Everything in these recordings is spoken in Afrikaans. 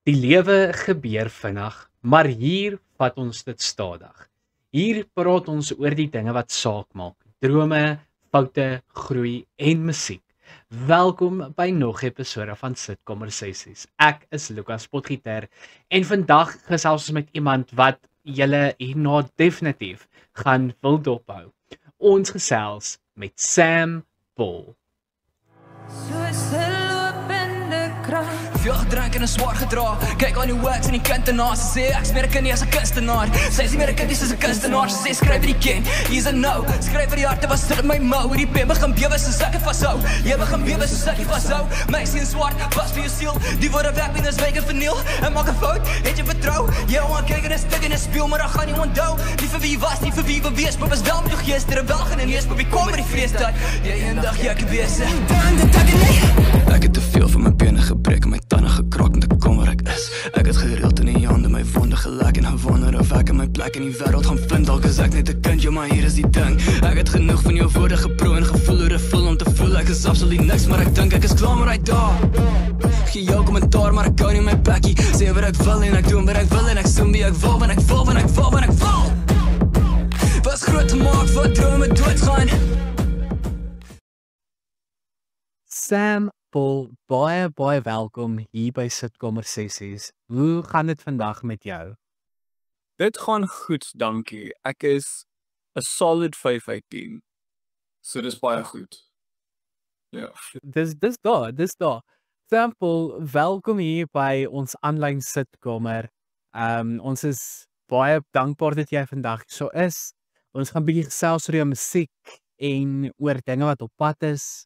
Die lewe gebeur vinnig, maar hier vat ons dit stadig. Hier praat ons oor die dinge wat saak maak. Drome, foute, groei en musiek. Welkom by nog 'n episode van Sit Konversasies. Ek is Lukas Potgieter en vandag gesels ons met iemand wat julle hierna definitief gaan wil dophou. Ons gesels met Sam Paul. Veel gedrank en 'n swaar gedra. Kyk aan die wax en die kind ernaast. Sy sê ek smeer 'n kind nie as 'n kunstenaar. Sy sê meer 'n kind is as 'n kunstenaar. Sy sê skryf vir die ken. Hier's 'n nou. Skryf vir die harte wat sit in my mou. Hierdie pen begin bewe soos ek dit vashou. Jy begin bewe soos ek dit vashou. My sien swart, vas vir jou siel. Die woorde werk met 'n weken verniel. En maak 'n fout, het jy vertrou? Jy wil kyk en 'n stuk in 'n speel, maar dan gaan jy onthou. Nie vir wie was, nie vir wie wil wees, maar was wel met jou gees. Ter welgen en lees, maar wie kom met die vrees dat jy eendag jy kan wees. Ek het te veel van my bene gebreek en my tande gekraak en te kom waar ek is. Ek het gereeld in die hande my wonde gelek en gewonder of ek in my plek in die wêreld gaan vind. Dalk is ek net 'n kind, ja, maar hier is die ding. Ek het genoeg van jou woorde geproe en gevoel hoe dit voel om te voel ek is absoluut niks, maar ek dink ek is klaar met daai daar. Gee jou kommentaar, maar ek hou nie my plekkie. Sê wat ek wil en ek doen wat ek wil en ek soem wie ek wil, en ek wil, en ek wil, en ek wil. Was groot te maak vir drome doodgaan. Sam Paul, baie welkom hier by Sit Konversasies. Hoe gaan dit vandag met jou? Dit gaan goed, dankie. Ek is 'n solid 5 uit 10. So dis baie goed. Ja. Dis daar. Sam Paul, welkom hier by ons aanlyn sitkamer. Ons is baie dankbaar dat jy vandag so is. Ons gaan 'n bietjie gesels oor jou musiek en oor dinge wat op pad is.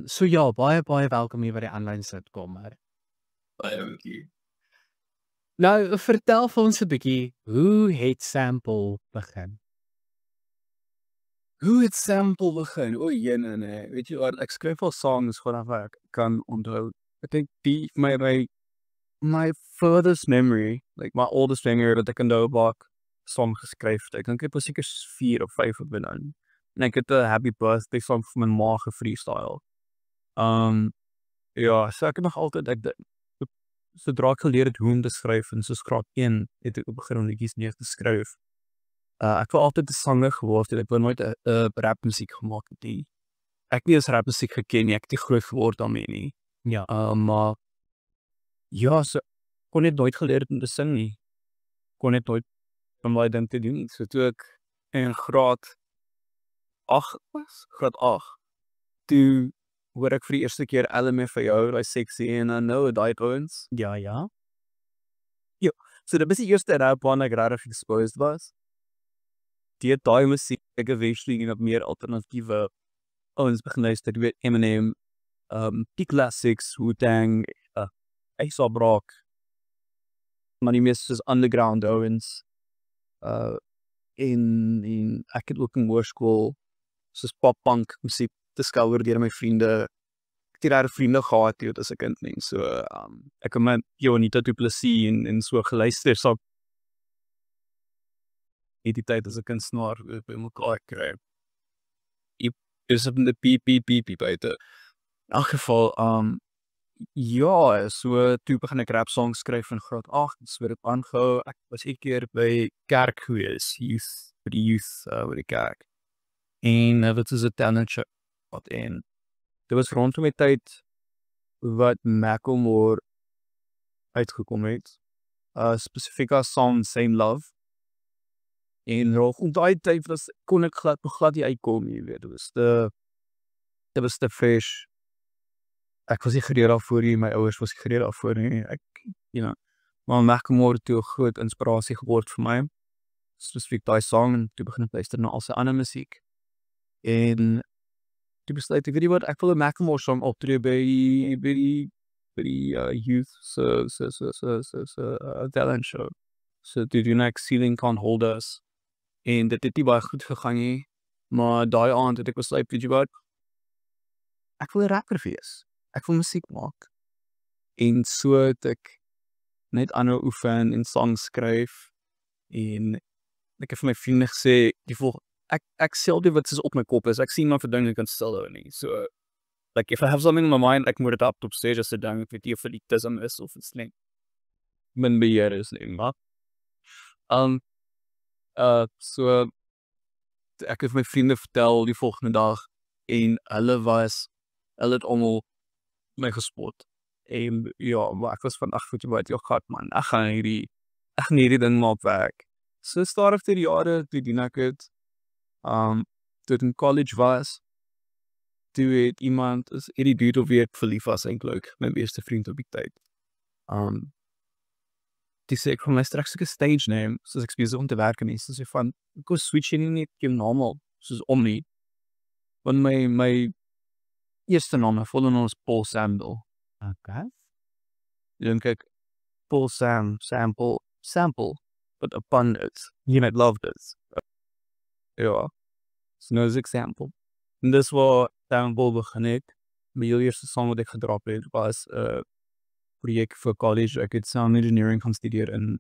So ja, baie welkom hier by die aanlyn sitkamer. Baie dankie. Nou, vertel vir ons 'n bietjie, hoe het Sam Paul begin? Hoe het Sample begin? O, nee. Weet jy wat, ek skryf al songs vanaf ek kan onthou. Ek dink die my furthest memory, like my oldest memory dat ek onthou bak song geskryf. Ek dink ek was seker 4 of 5 op binne. En ek het 'n happy birthday song vir my ma gefreestyle. Ja, so ek het nog altyd sodra ek geleer het hoe om te skryf en soos graad 1 het ek begin om liedjies neer te skryf. Ek wou altyd 'n sanger geword het. Ek wou nooit 'n rapmusiek gemaak het nie. Ek nie eens rapmusiek geken nie. Ek het nie groot geword daarmee nie. Ja. Maar ja, so kon net nooit geleer het om te sing nie. Kon net nooit om daai ding te doen nie. So toe ek in graad 8 was, toe hoor ek vir die eerste keer LMFAO, daai Sexy en I Know It, daai ouens. Ja. Ja, so dit was die eerste rap waarna ek regtig exposed was. Die daai musiek ek eventually op meer alternatiewe ouens begin luister, jy weet Eminem, die classics, Wu-Tang, A$AP Rock, maar die meeste soos underground ouens, en ek het ook in hoërskool soos pop-punk musiek discover deur my vriende. Ek het regtig vriende gehad toe as 'n kind nie, so ek het met Jonita Du Plessis en so geluister, so die tyd as 'n kunstenaar by mekaar kry. Is op die piep buite. In elk geval, ja, so toe begin ek rap songs skryf in graad 8, so het dit aangehou. Ek was 'n keer by kerk gewees, by die youth by die kerk. En dit is 'n talent show wat en dit was rondom die tyd wat Macklemore uitgekom het. Spesifiek as song Same Love. En rond daai tyd kon ek glad nie uitkom, jy weet. Dit was te fresh. Ek was nie gereed daarvoor nie, my ouers was nie gereed daarvoor nie. Maar Macklemore het toe 'n groot inspirasie geword vir my. Spesifiek daai song, en toe begin ek luister na al sy ander musiek. En toe besluit ek, weet jy wat, ek wil 'n Macklemore song optree by die youth talent show. So toe doen ek Ceiling Can't Hold Us. En dit het nie baie goed gegaan nie, maar daai aand het ek besluit, weet jy wat, ek wil 'n rapper wees. Ek wil musiek maak. En so het ek net aanhou oefen en songs skryf. En ek het vir my vriende gesê, ek sê altyd wat is op my kop is. Ek sien maar vir dinge kan stil hou nie. So, like if I have something in my mind, ek moet dit op stage as 'n ding, ek weet nie of dit autism is of iets nie. min beheer is nie, maar so ek het my vriende vertel die volgende dag en hulle het almal my gespot. En ja, maar ek was van weet jy wat, ja gat man, ek gaan hierdie ding maak werk. So stadig deur die jare, toe doen ek het, toe ek in college was, toe het iemand, is hierdie dude op wie ek verlief was eintlik, my beste vriend op die tyd. Die sê ek van my straks ek 'n stage name, soos ek besig om te werk en mense sê van, ek wil switch in net jou naam al, soos Omni. Want my eerste naam, my volle naam is Paul Sample. Okay. Dan kyk, Paul Sample, but abundance, you might love this. Ja, so nou is ek Sample. En dis waar Sample begin het. My heel eerste song wat ek gedrop het, was projek vir college. Ek het sound engineering gaan studeer in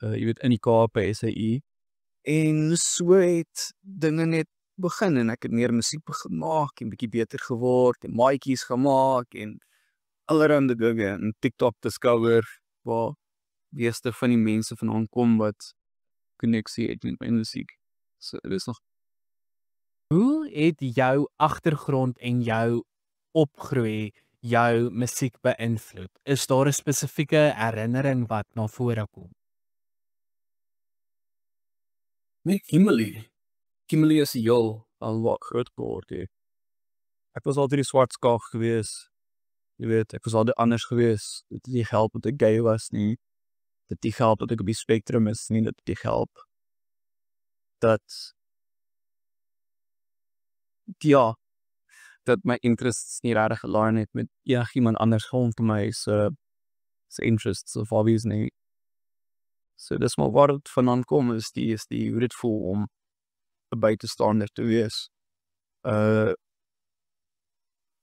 jy weet in die Kaap by SAE. En so het dinge net begin en ek het meer musiek begin maak en bietjie beter geword en maatjies gemaak en allerhande dinge en TikTok discover waar meeste van die mense vandaan kom wat koneksie het met my musiek. So dit is nog Hoe het jou agtergrond en jou opgroei jou musiek beïnvloed? Is daar 'n spesifieke herinnering wat na vore kom? met Kimberly is heel al wat groot geword het. Ek was altyd die swart skaap gewees. Jy weet, ek was altyd anders gewees. Dit het nie gehelp dat ek gay was nie. Dit het nie gehelp dat ek op die spektrum is nie. Dit het nie gehelp dat ja, dat my interests nie regtig align het met iemand anders rondom my se interests of hobbies nie. So dis maar waar dit vandaan kom, is die hoe dit voel om 'n buitestander te wees.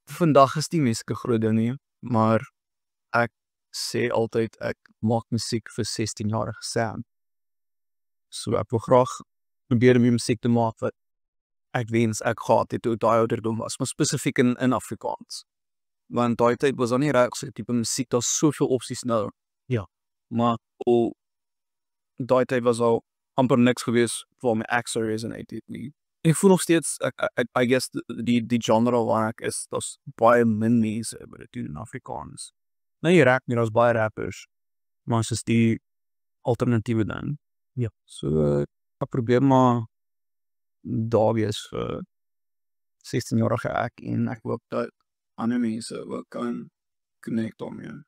Vandag is die musiek 'n groot ding nie, maar ek sê altyd ek maak musiek vir 16-jarige Sam. So ek wil graag probeer om musiek te maak wat ek wens ek gehad het toe daai ouderdom was, maar spesifiek in Afrikaans. Want daai tyd was daar nie regtig so 'n tipe musiek, daar's soveel opsies nou. Ja. Maar daai tyd was al amper niks gewees waar my acts resonate het nie. Ek voel nog steeds, I guess die genre waar ek is, daar's baie min mense wat dit doen in Afrikaans. Nou jy rap nie, daar's baie rappers, maar soos die alternatiewe dan. Ja. So ek probeer maar daar wees vir 16-jarige ek en ek hoop dat ander mense ook kan connect daarmee.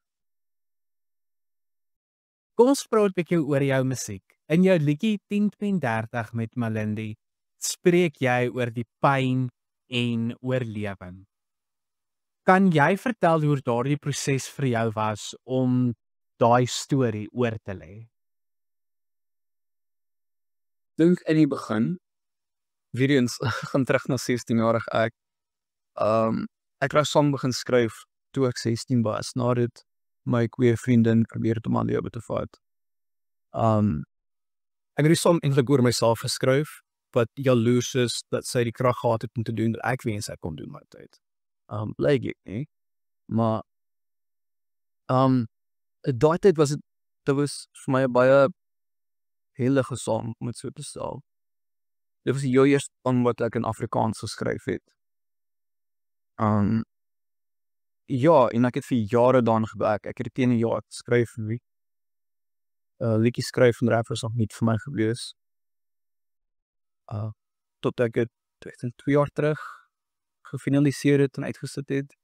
Kom ons praat 'n bietjie oor jou musiek. In jou liedjie 10:30 met Malindi spreek jy oor die pyn en oorlewing. Kan jy vertel hoe daardie proses vir jou was om daai storie oor te lê? Dink in die begin, weer eens gaan terug na 16-jarige ek. Ek het song begin skryf toe ek 16 was, nadat my queer vriendin probeer het om aan lewe te vat. Ek het die song eintlik oor myself geskryf, wat jaloers is dat sy die krag gehad het om te doen dat ek wens ek kon doen my tyd. Blyk ek nie, maar daai tyd was dit was vir my 'n baie heilige song, om het so te stel. Dit was die heel eerste song wat ek in Afrikaans geskryf het. Ja, en ek het vir jare daaraan gewerk. Ek het teen 'n jaar geskryf vir liedjies skryf van rappers nog nie vir my gewees. Tot ek het 2 jaar terug gefinaliseer het en uitgesit het.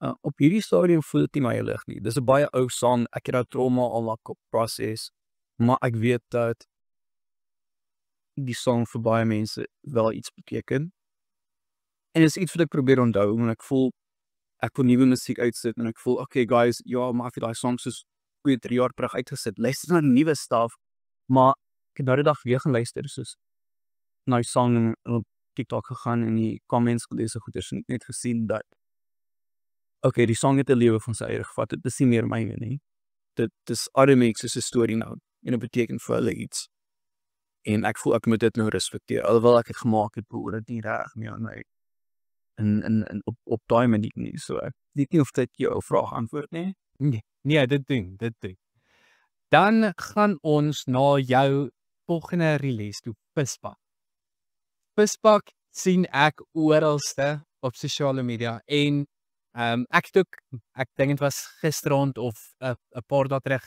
Op hierdie stadium voel dit nie my lig nie. Dis 'n baie ou song. Ek het daai trauma al na kop proses, maar ek weet dat die song vir baie mense wel iets beteken. En dit is iets wat ek probeer onthou, en ek voel ek wil nuwe musiek uitsit en ek voel okay guys, ja, maar ek het daai songs soos 2-3 jaar terug uitgesit. Luister na nuwe stuff, maar ek het nou die dag weer gaan luister soos na die song en op TikTok gegaan en die comments gelees en goeders en net gesien dat okay, die song het 'n lewe van sy eie gevat. Dit is nie meer myne nie. Dit is Aramix se storie nou en dit beteken vir hulle iets. En ek voel ek moet dit nou respekteer. Alhoewel ek het gemaak het, behoort dit nie reg meer aan my en op daai manier nie. So ek weet nie of dit jou vraag antwoord nie. Nee, dit doen. Dan gaan ons na jou volgende release toe, Visbak. Visbak sien ek oralste op sosiale media en ek het ook, ek dink dit was gisterand of 'n paar dae terug,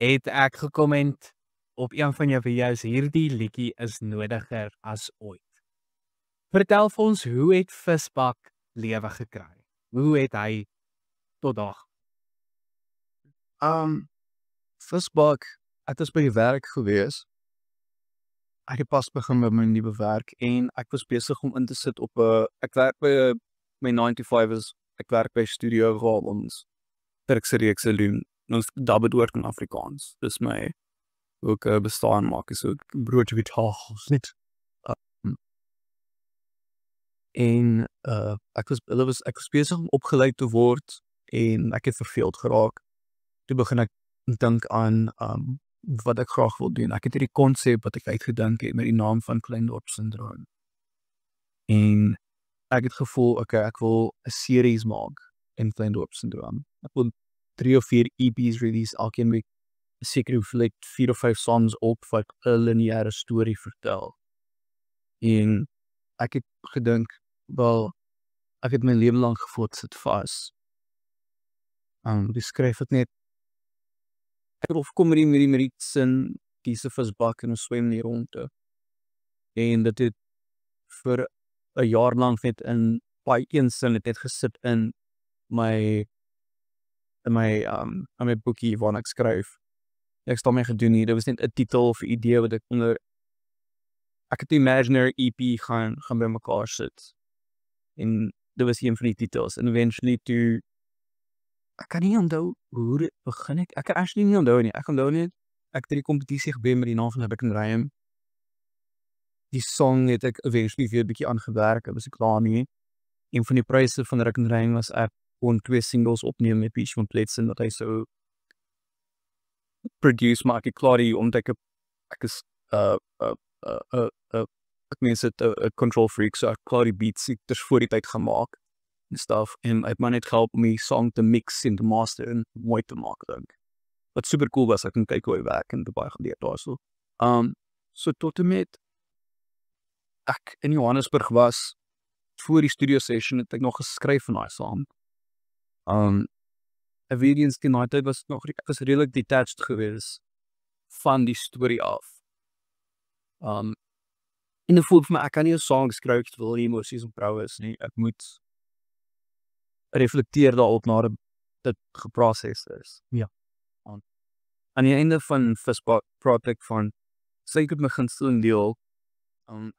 het ek gekomment op een van jou video's, hierdie liedjie is nodiger as ooit. Vertel vir ons, hoe het Visbak lewe gekry? Hoe het hy tot daar? Visbak, ek was by die werk gewees. Ek het pas begin met my nuwe werk en ek was besig om in te sit op 'n ek werk by my 9 to 5 is ek werk by 'n studio waar ons Turkse reekse doen. Ons dub dit oor in Afrikaans. Dis my ook bestaan maak is ook broodjie met hagels net. En ek was besig om opgeleid te word en ek het verveeld geraak. Toe begin ek dink aan wat ek graag wil doen. Ek het hierdie konsep wat ek uitgedink het met die naam van Kleindorp Syndroom. En ek het gevoel, okay, ek wil 'n series maak in Kleindorp Syndroom. Ek wil 3 of 4 EP's release, elkeen met seker hoeveel 4 of 5 songs op wat 'n lineêre storie vertel. En ek het gedink, wel, ek het my lewe lank gevoel dit sit vas. Die skryf het net ek het opgekom met die sin, kies 'n visbak en ons swem nie rondte. En dit het vir 'n jaar lank net in baie een sin het net gesit in my boekie waarna ek skryf. Ek het daarmee gedoen nie, dit was net 'n titel of 'n idee wat ek het 'n imaginary EP gaan by mekaar sit. En dit was een van die titels. En eventually toe ek kan nie onthou hoe dit begin het. Ek kan actually nie onthou nie. Ek onthou net ek het die kompetisie gebeur met die naam van Rick and Ryan. Die song het ek eventually weer 'n bietjie aangewerk, was ek klaar nie. Een van die pryse van Rick and Ryan was ek kon 2 singles opneem met Peach van Pletsen wat hy so produce maar ek het klaar die omdat ek is ek mens dit 'n control freak, so ek klaar die beats dus voor die tyd gemaak en stuff, en hy het my net gehelp om die song te mix en te master en mooi te maak dink. Wat super cool was, ek kan kyk hoe hy werk en baie geleer daarso. So tot en met ek in Johannesburg was, voor die studio session het ek nog geskryf van daai song. Evidence die night was nog, ek was redelijk detached geweest van die story af. En dit voel vir my, ek kan nie 'n song skryf terwyl die emosies en prou is nie. Ek moet reflekteer daarop nadat dit geproses is. Ja. Aan die einde van Visbak praat ek van, sê ek het my gunsteling deel,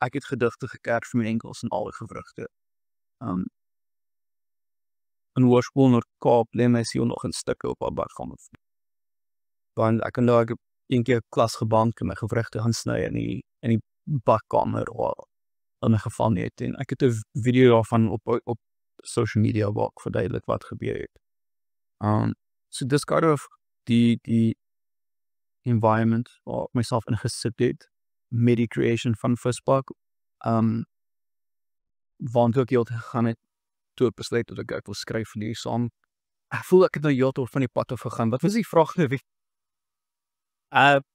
ek het gedigte gekerk vir my enkels en alle gewrigte. In Hoërskool Noord-Kaap lê my siel nog in stukke op haar badkamer. Want ek het een keer klas gebank en my gewrigte gaan sny in die badkamer waar in my geval nie het. En ek het 'n video daarvan op social media waar ek verduidelik wat gebeur het. So dis kind of die environment waar ek myself in gesit het met die creation van Visbak. Want ook heel te gegaan het toe ek besluit dat ek wil skryf vir die song. Ek voel ek het nou heel van die pad af gegaan. Wat was die vraag gewees?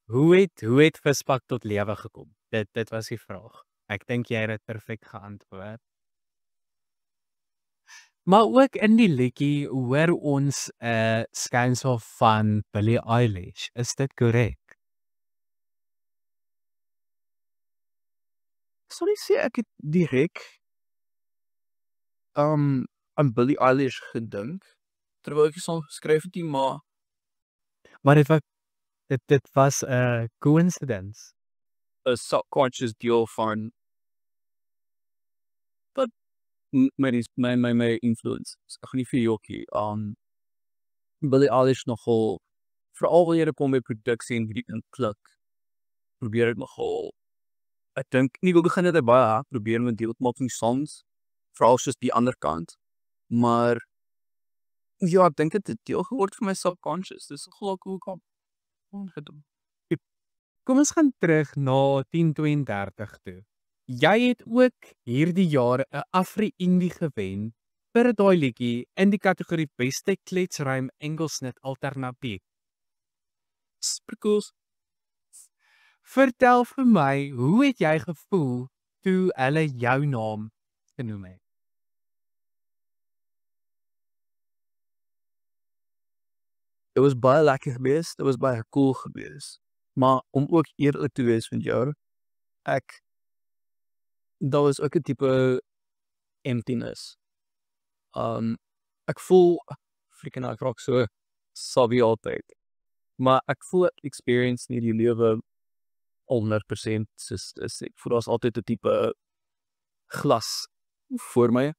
Hoe het Visbak tot lewe gekom? Dit was die vraag. Ek dink jy het dit perfek geantwoord. Maar ook in die liedjie hoor ons 'n skynsel van Billie Eilish. Is dit korrek? Sal ek sê ek het direk aan Billie Eilish gedink terwyl ek die song geskryf het, Maar dit was 'n coincidence. 'n subconscious deel van wat my influence. Ek gaan nie vir jokkie Billie Eilish nogal, veral wanneer dit kom by produksie en hierdie klik, probeer ek nogal, ek dink nie wil begin het baie hard probeer met deel te maak van die songs, veral soos die ander kant, maar ja, ek dink dit het deel geword van my subconscious, dis nogal cool kom. Kom ons gaan terug na 1032 toe. Jy het ook hierdie jaar 'n Afro-Indie gewen vir daai liedjie in die kategorie beste kletsrym Engelsnit alternatief. Super cool. Vertel vir my, hoe het jy gevoel toe hulle jou naam genoem het? Dit was baie lekker geweest, dit was baie cool geweest. Maar om ook eerlik te wees met jou, dat was ook 'n tipe emptiness. Ek voel freaking ek raak so sabby altyd. Maar ek voel ek experience nie die lewe 100% soos ek voel daar's altyd 'n tipe glas voor my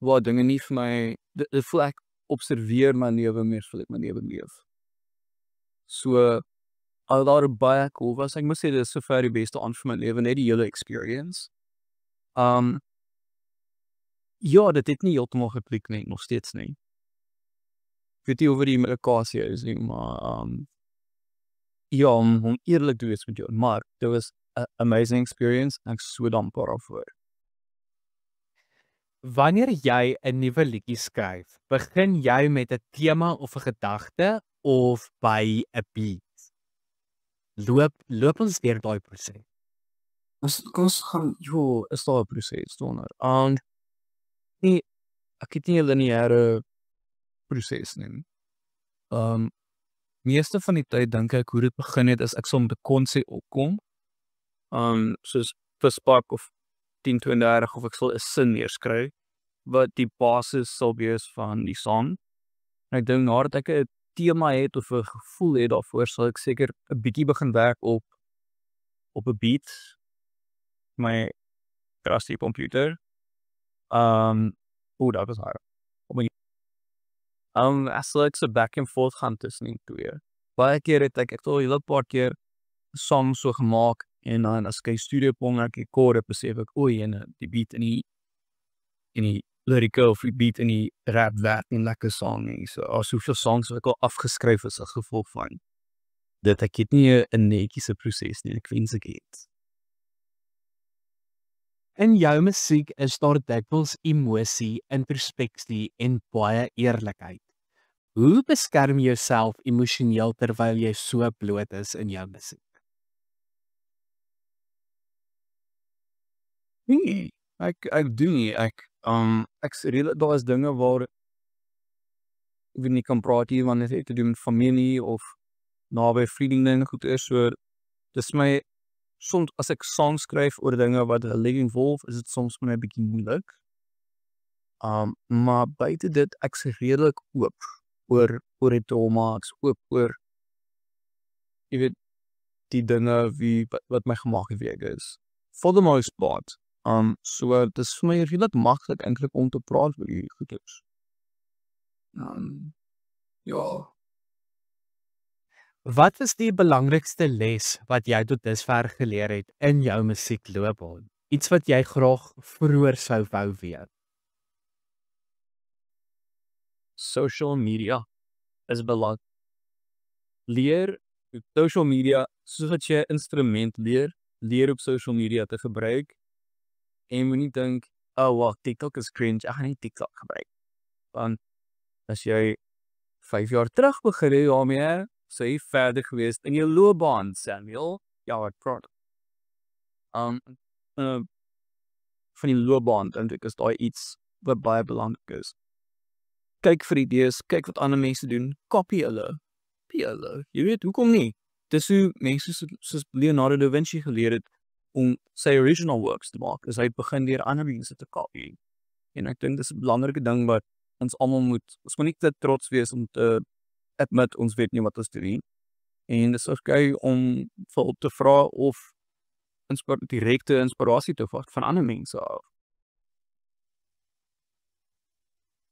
waar dinge nie vir my dit voel ek observeer my lewe meer voel ek my lewe leef. So al daar baie cool was, ek moet sê dit is sover die beste aan vir my lewe, net die hele experience. Ja, dit het nie heeltemal geklik nie, nog steeds nie. Ek weet nie oor die medikasie is nie, maar ja, om eerlik te wees met jou, maar dit was 'n amazing experience en ek is so dankbaar daarvoor. Wanneer jy 'n nuwe liedjie skryf, begin jy met 'n tema of 'n gedagte of by 'n beat? Loop ons deur daai proses. Kom ons gaan, is daar 'n proses daaronder? Nee, ek het nie 'n lineêre proses nie. Meeste van die tyd dink ek hoe dit begin het is ek sal met 'n konsep opkom. Soos Vispak of 1032 of ek sal 'n sin neerskryf wat die basis sal wees van die song. En ek dink nadat ek 'n tema het of 'n gevoel het daarvoor sal ek seker 'n bietjie begin werk op 'n beat my trusty computer. Dat was hard. As ek so back and forth gaan tussen die twee. Baie keer het ek al 'n hele paar keer 'n song so gemaak en dan as ek studio kom en ek die koorde besef ek die beat in die lyrica of die beat in die rap werk nie lekker song nie. So as soveel songs wat ek al afgeskryf is as gevolg van dit ek het nie 'n netjiese proses nie, ek wens ek het. In jou musiek is daar dikwels emosie, introspeksie en baie eerlikheid. Hoe beskerm jy jouself emosioneel terwyl jy so bloot is in jou musiek? Nee, ek doen nie. Ek redelik daar is dinge waar ek nie kan praat hier wanneer dit het te doen met familie of naby vriende en goed is. So dis my soms as ek songs skryf oor dinge wat hulle involve, is dit soms vir my 'n bietjie moeilik. Maar buite dit ek's redelik oop oor die trauma, ek's oop oor jy weet die dinge wat my gemaak het wie ek is. For the most part. So dit is vir my redelik maklik eintlik om te praat oor hierdie goeders. Ja. Wat is die belangrikste les wat jy tot dusver geleer het in jou musiekloopbaan? Iets wat jy graag vroeër sou wou weet? Social media is belangrik. Leer op social media, soos wat jy 'n instrument leer op social media te gebruik. En moenie dink, TikTok is cringe, ek gaan nie TikTok gebruik. Want as jy 5 jaar terug begin het daarmee, sou jy verder gewees in jou loopbaan, Samuel. Ja, ek praat. Van die loopbaan dink ek is daai iets wat baie belangrik is. Kyk vir idees, kyk wat ander mense doen, kopie hulle. Jy weet, hoekom nie? Dis hoe mense soos Leonardo da Vinci geleer het om sy original works te maak. Dus hy het begin deur ander mense te kopie. En ek dink dis 'n belangrike ding wat ons almal moet nie te trots wees om te admit ons weet nie wat ons doen nie. En dis okay om hulp te vra of direkte inspirasie te vat van ander mense af.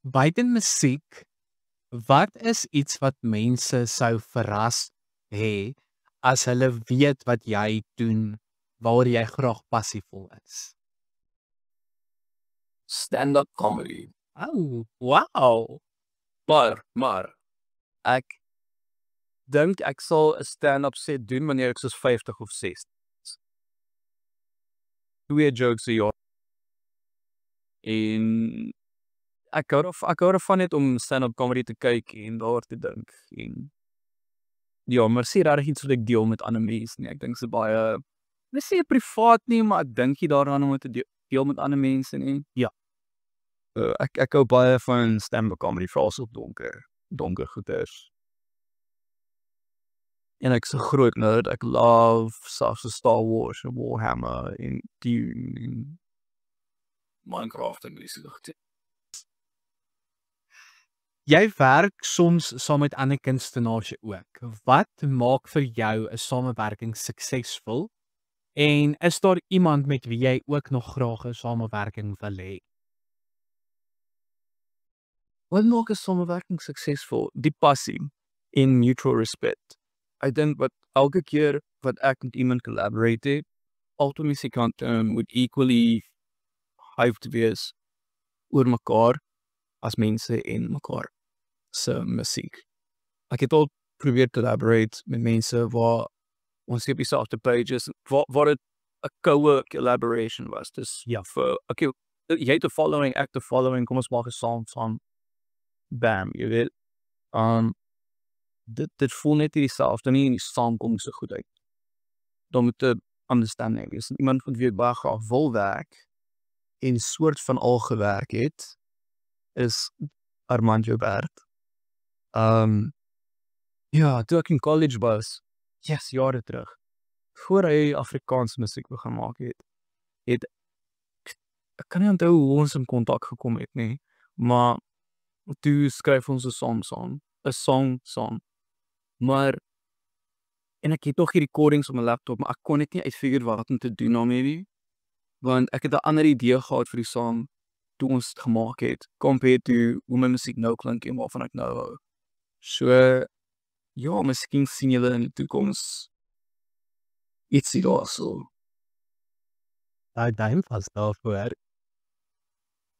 Buiten musiek, wat is iets wat mense sou verras hê as hulle weet wat jy doen, waaroor jy graag passievol is? Stand-up comedy. Oh, wow. Maar ek dink ek sal 'n stand-up set doen wanneer ek soos 50 of 60 is. 2 jokes 'n jaar. En ek hou daarvan net om stand-up comedy te kyk en daar te dink en ja, maar sê regtig iets wat ek deel met ander mense nie. Ek dink se baie dis nie privaat nie, maar ek dink nie daaraan om dit te deel met ander mense nie. Ja. Ek hou baie van stand-up comedy, veral so donker goeders. En ek's 'n groot nerd. Ek love selfs Star Wars en Warhammer en Dune en Minecraft en dis goed. Jy werk soms saam met ander kunstenaars ook. Wat maak vir jou 'n samewerking suksesvol? En is daar iemand met wie jy ook nog graag 'n samewerking wil hê? Wat maak 'n samewerking suksesvol? Die passie en mutual respect. Ek dink wat elke keer wat ek met iemand collaborate, albei musikante moet equally hyped wees oor mekaar as mense en mekaar se musiek. Ek het al probeer collaborate met mense waar ons op dieselfde pages waar dit 'n co-work collaboration was. Dus Ja. vir okay, jy het 'n following, ek 'n following, kom ons maak 'n song van bam, jy weet. Dit voel net nie dieselfde nie en die song kom so goed uit. Dan moet 'n understanding wees. Iemand van wie ek baie graag wil werk en soort van al gewerk het is Armand Joubert. Ja, toe ek in college was, jare terug, voor hy Afrikaans musiek begin maak het ek kan nie onthou hoe ons in kontak gekom het nie, maar toe skryf ons 'n song saam. Maar en ek het nog die recordings op my laptop, maar ek kon net nie uitfigure wat om te doen daarmee nie. Want ek het 'n ander idee gehad vir die song toe ons dit gemaak het, compared to hoe my musiek nou klink en waarvan ek nou hou. So ja, miskien sien julle in die toekoms ietsie daarso. Daai duim vas daarvoor.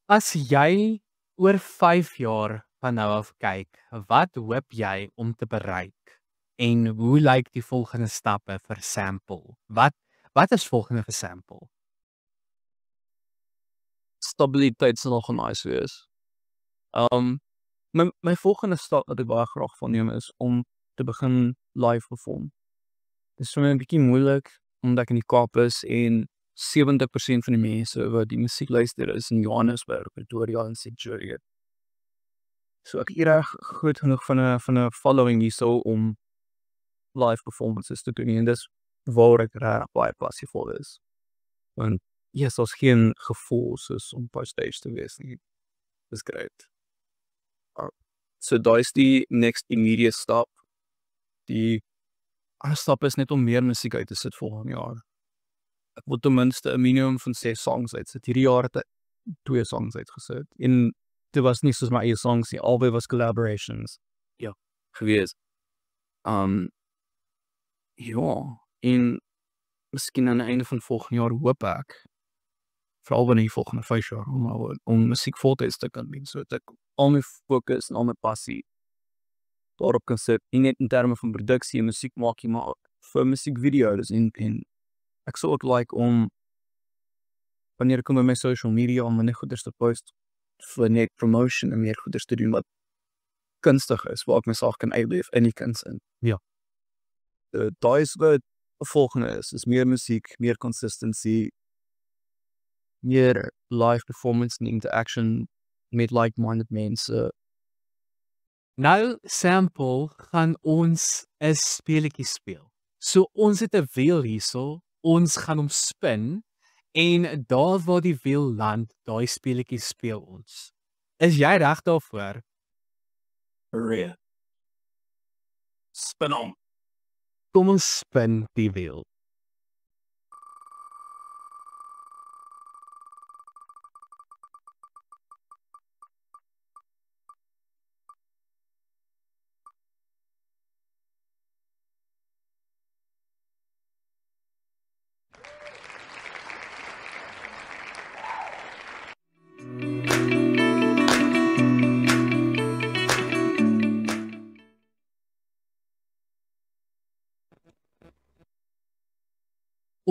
As jy oor 5 jaar van nou af kyk, wat hoop jy om te bereik? En hoe lyk die volgende stappe vir Sample? Wat is volgende vir Sample? Stabiliteit sal nog nice wees. My volgende stap wat ek baie graag van neem is om te begin live perform. Dit is vir my 'n bietjie moeilik omdat ek in die Kaap is en 70% van die mense wat die musiek luister is in Johannesburg, Pretoria en Centurion. So ek het reg groot genoeg van 'n following hierso om live performances te doen en dis waar ek reg baie passievol is. Want yes, ons geen gevoel soos om op stage te wees nie. Dis great. So daai is die next immediate stap. Die ander stap is net om meer musiek uit te sit volgende jaar. Ek wil ten minste 'n minimum van 6 songs uitsit. Hierdie jaar het ek 2 songs uitgesit. En dit was nie soos my eie songs nie, albei was collaborations. Ja, gewees. Ja, en miskien aan die einde van volgende jaar hoop ek, veral wanneer die volgende 5 jaar, om musiek voltyds te kan doen, so dat ek al my fokus en al my passie daarop kan sit, nie net in terme van produksie en musiek maak nie, maar vir musiekvideo's en ek sou ook like om, wanneer ek kom by my social media, om my goeders te post, vir net promotion en meer goeders te doen wat kunstig is, waar ek myself kan uitleef in die kuns in. Ja. Daai is wat volgende is meer musiek, meer consistency, meer live performance en interaction met like-minded mense. Nou, Sample, gaan ons 'n speletjie speel. So ons het 'n wiel hierso, ons gaan hom spin en daar waar die wiel land, daai speletjie speel ons. Is jy reg daarvoor? Rare. Spin on. Kom ons spin die wiel.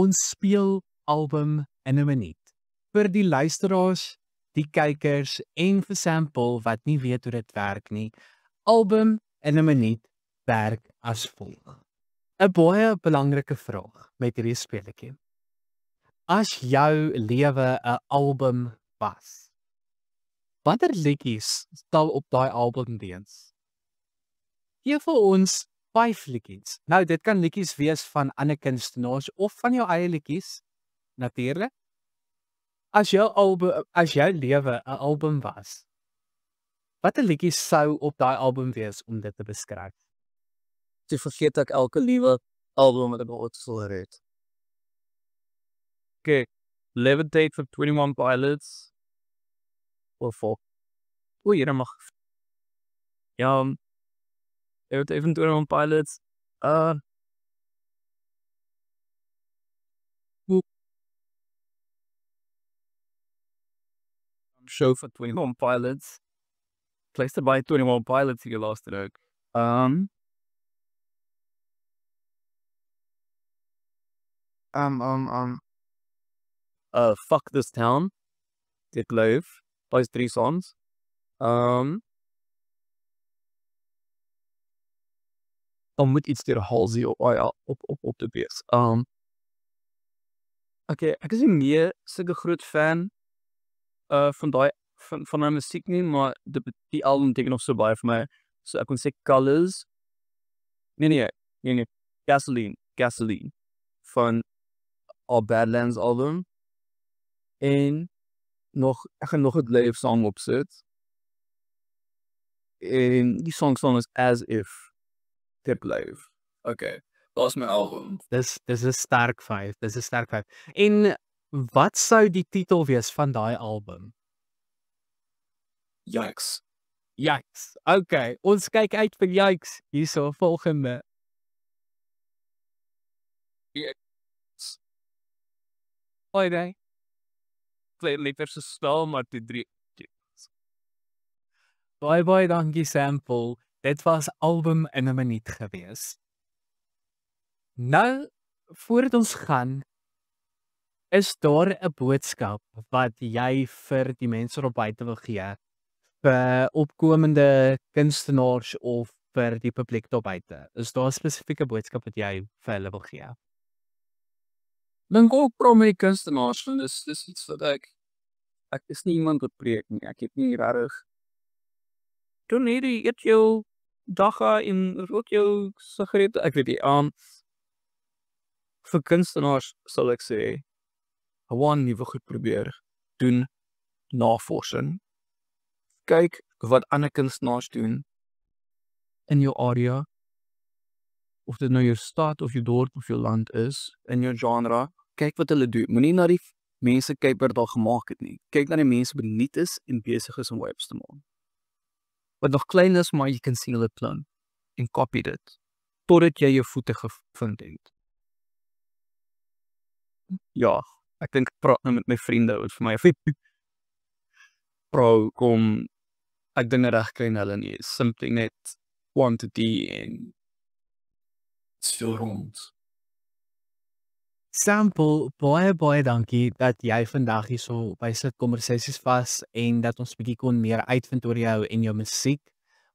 Ons speel album in 'n minuut. Vir die luisteraars, die kykers en vir Sample wat nie weet hoe dit werk nie. Album in 'n minuut werk as volg. 'n Baie belangrike vraag met hierdie speletjie. As jou lewe 'n album was, watter liedjies sal op daai album wees? Gee vir ons 5 liedjies. Nou, dit kan liedjies wees van ander kunstenaars of van jou eie liedjies, natuurlik. As jou lewe 'n album was, watter liedjies sou op daai album wees om dit te beskryf? Jy vergeet ek elke liewe album wat ek ooit gehoor het. Okay, Levitate vir 21 Pilots. Of op. O, hier mag. Ja, Levitate vir 21 Pilots. Show vir 21 Pilots. Luister by 21 Pilots hier laaste ook. Fuck This Town. Dit leef. Daai is 3 songs. Dan moet iets deur Halsey op te wees. Okay, ek is nie meer sulke groot fan van daai van haar musiek nie, maar die album beteken nog so baie vir my. So ek kon sê Colors. Nee. Gasoline van haar Badlands album. En ek gaan nog 'n Leef song opsit. En die song is As If. Dit Leef. Okay, daar's my album. Dis 'n sterk 5. Dis 'n sterk 5. En wat sou die titel wees van daai album? Yikes. Yikes. Okay, ons kyk uit vir Yikes. Hierso volgende. Hoi. Twee letters so snel, maar die 3. Baie dankie Sample. Dit was album in 'n minuut gewees. Nou, voordat ons gaan, is daar 'n boodskap wat jy vir die mense op buite wil gee, vir opkomende kunstenaars of vir die publiek daar buite? Is daar 'n spesifieke boodskap wat jy vir hulle wil gee? Dink ook pro met die kunstenaars, want dis iets wat ek is nie iemand wat preek nie. Ek het nie regtig doen hierdie eet jou dagga en rook jou sigaret. Ek weet nie, vir kunstenaars sal ek sê, gewoon nuwe goed probeer, doen navorsing, kyk wat ander kunstenaars doen in jou area, of dit nou jou stad of jou dorp of jou land is, in jou genre, kyk wat hulle doen. Moenie na die mense kyk wat dit al gemaak het nie. Kyk na die mense wat nuut is en besig is om webs te maak. Wat nog klein is, maar jy kan sien hulle plan en copy dit totdat jy jou voete gevind het. Ja, ek dink ek praat nou met my vriende wat vir my bro, kom ek dink reg kry hulle nie. Something net quantity en veel rond. Sample, baie dankie dat jy vandag hierso by Sit Konversasies was en dat ons bietjie kon meer uitvind oor jou en jou musiek.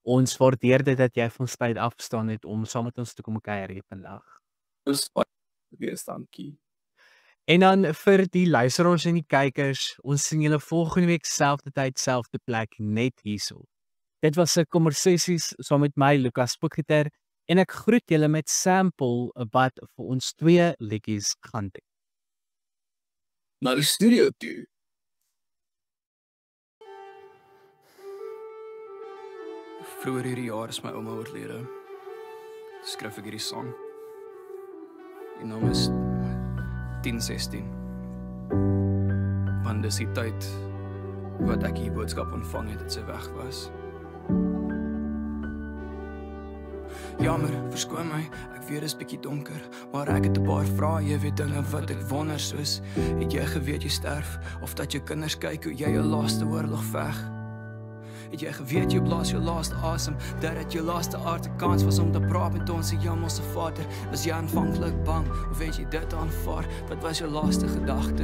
Ons waardeer dit dat jy van tyd afgestaan het om saam met ons te kom kuier hier vandag. Dis baie dankie. En dan vir die luisteraars en die kykers, ons sien julle volgende week selfde tyd, selfde plek net hierso. Dit was 'n Konversasies saam met my Lukas Potgieter. En ek groet julle met Sample wat vir ons 2 liedjies gaan doen. Na die studio toe. Vroeger hierdie jaar is my ouma oorlede. Skryf ek hierdie song. Die naam is 1016. Want dis die tyd wat ek die boodskap ontvang het dat sy weg was. Jammer, verskoon my, ek weet dis bietjie donker, maar ek het 'n paar vrae, jy weet dinge wat ek wonder soos, het jy geweet jy sterf, of dat jou kinders kyk hoe jy jou laaste oorlog veg? Het jy geweet jy blaas jou laaste asem, dat dit jou laaste aardse kans was om te praat met ons se hemelse Vader? Was jy aanvanklik bang of het jy dit aanvaar? Wat was jou laaste gedagte?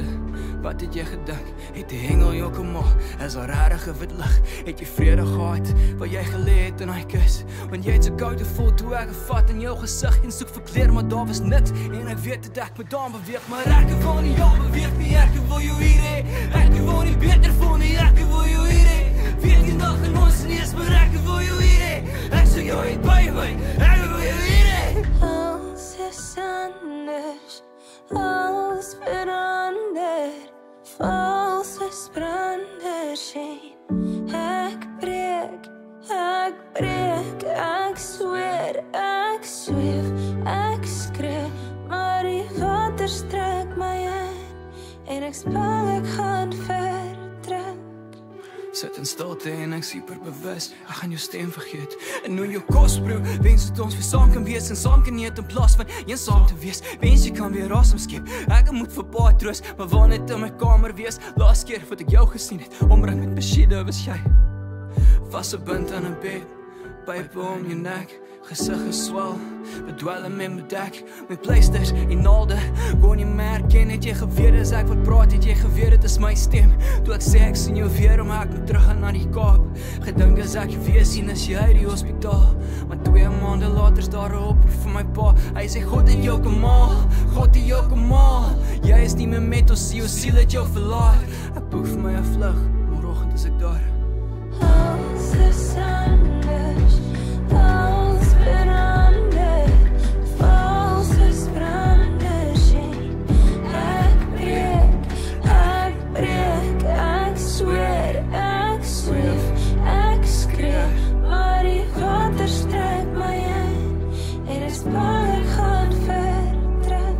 Wat het jy gedink? Het die hengel jou kom op? Is daar regtig wit lig? Het jy vrede gehad waar jy gelê het in hy kus? Want jy het so koud gevoel toe ek gevat in jou gesig en soek vir kleur, maar daar was niks. En ek weet dat ek my daan beweeg, maar ek wil nie jou beweeg nie. Ek wil jou hier hê. Ek wil nie beter voel nie. Ek wil jou hier hê. Weet die dag in ons nie is, maar ek wil jou hier hê. Ek sou jou hê by my. Ek wil jou hier hê. Alles is anders, alles verander, vals is brander sien. Ek breek, ek sweer, ek zweef, ek skree, maar die water strek my in, en ek spel, ek gaan vertrek. Sit in stilte en ek super bewus, ek gaan jou stem vergeet. En nou jou kos broer, wens dat ons weer saam kan wees en saam kan eet in plaas van eensaam te wees. Wens jy kan weer asem skep, ek moet vir pa troos, maar waar net in my kamer wees. Laas keer wat ek jou gesien het, omring met besiede was jy. Vasgebind aan 'n bed, pype om jou nek, gesig geswel, bedwelm en bedek, met pleisters en naalde, kon jy merk en het jy geweet as ek wat praat, het jy geweet dit is my stem, toe ek sê ek sien jou weer, om ek moet terug gaan na die Kaap, gedink as ek jou weer sien as jy uit die hospitaal, maar 2 maande later is daar 'n oproep van my pa, hy sê God het jou gemaal, God het jou gemaal, jy is nie meer met ons, jou siel het jou verlaat, ek boek vir my 'n vlug, môreoggend is ek daar. Alles is anders, alles verander, vals is brander sien. Ek sweer, ek zweef, ek skree, maar die water strek my in, en ek spel, ek gaan vertrek.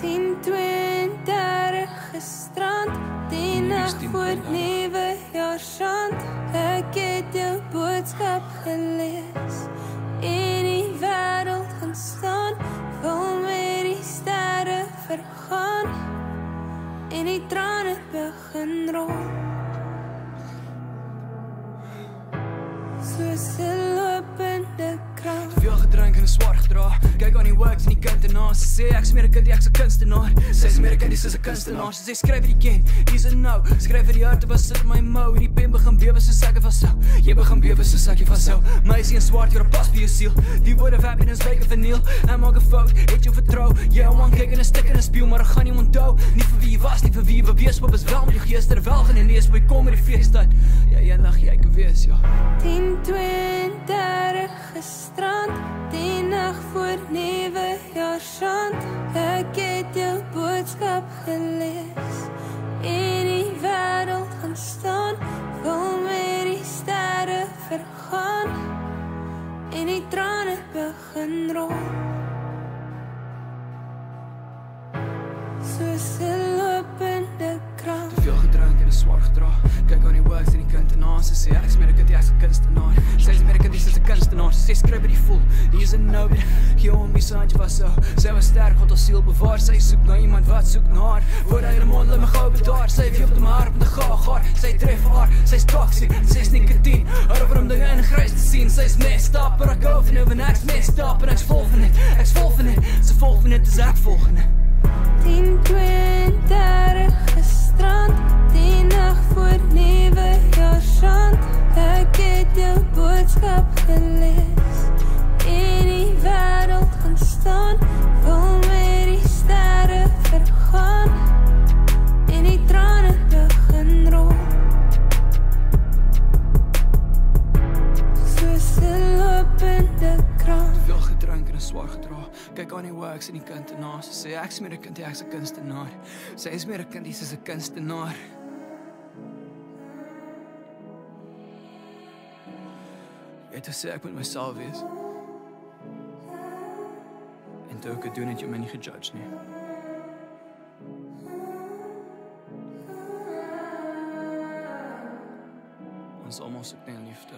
10:32 gisterand, die nag voor nuwe jaarsand. Ek het jou boodskap gelees, en die wêreld gaan staan, vol met die sterre vergaan, en die trane begin rol. Soos 'n lopende kraan. Veel gedrink en 'n swaar gedra. Kyk aan die works en die kind erna. Sy sê ek's meer 'n kind, ek's 'n kunstenaar. Sy is meer 'n kind, dis 'n kunstenaar. Sy sê skryf vir die ken, hier's 'n nou. Skryf vir die harte wat sit in my mou. Hierdie pen begin bewe soos ek vashou. Jy begin bewe soos ek vashou. Meisie in swart, jy pas vir jou siel. Die woorde van happiness lyk 'n verniel. Ek maak 'n fout, het jou vertrou. Jy hou kyk en 'n stik in 'n spieël, maar ek gaan nie onthou. Nie vir wie jy was, nie vir wie jy bewees, maar is wel met jou gees terwyl gaan en lees, boy kom met die feesdag. Ja, eendag jy kan wees, ja. 10:32 gisterand, die nag voor nuwe jaarsand. Ek het jou boodskap gelees, en die wêreld gaan staan, vol met die sterre vergaan, en die trane begin rol. Soos 'n lopende kraan. Te veel gedrink en 'n swaar gedra. Kyk aan die works en die kind erna. Sy sê ek's meer 'n kind, ek's 'n kunstenaar. Sy is meer 'n kind, dis 'n kunstenaar. Sy sê skryf by die voel, hier's 'n nou. Gee hom die sandjie vashou. Sy was sterk, God ons siel bewaar. Sy soek na iemand wat soek na haar. Voor hy die mond laat my gou bedaar. Sy het op my hart met 'n gaar. Sy tref haar, sy's toxic, sy's nikotien. Haar waarom dinge in grys te sien. Sy's messed up, maar ek hou van haar, ek's messed up en ek's vol van dit. Ek's vol van dit. Sy volg van dit, dis ek volgende. 10:32 gisterand, die nag voor nuwe jaarsand. Ek het jou boodskap gelees, en die wêreld gaan staan, vol met die sterre vergaan, en die trane begin rol. Soos 'n lopende kraan. Veel gedrink en 'n swaar gedra. Kyk aan die works en die kind erna. Sy sê ek's meer 'n kind, ek's 'n kunstenaar. Sy is meer 'n kind, dis 'n kunstenaar. Jy het gesê ek moet myself wees. En toe ek het doen het jy my nie gejudge nie. Ons almal soek net liefde.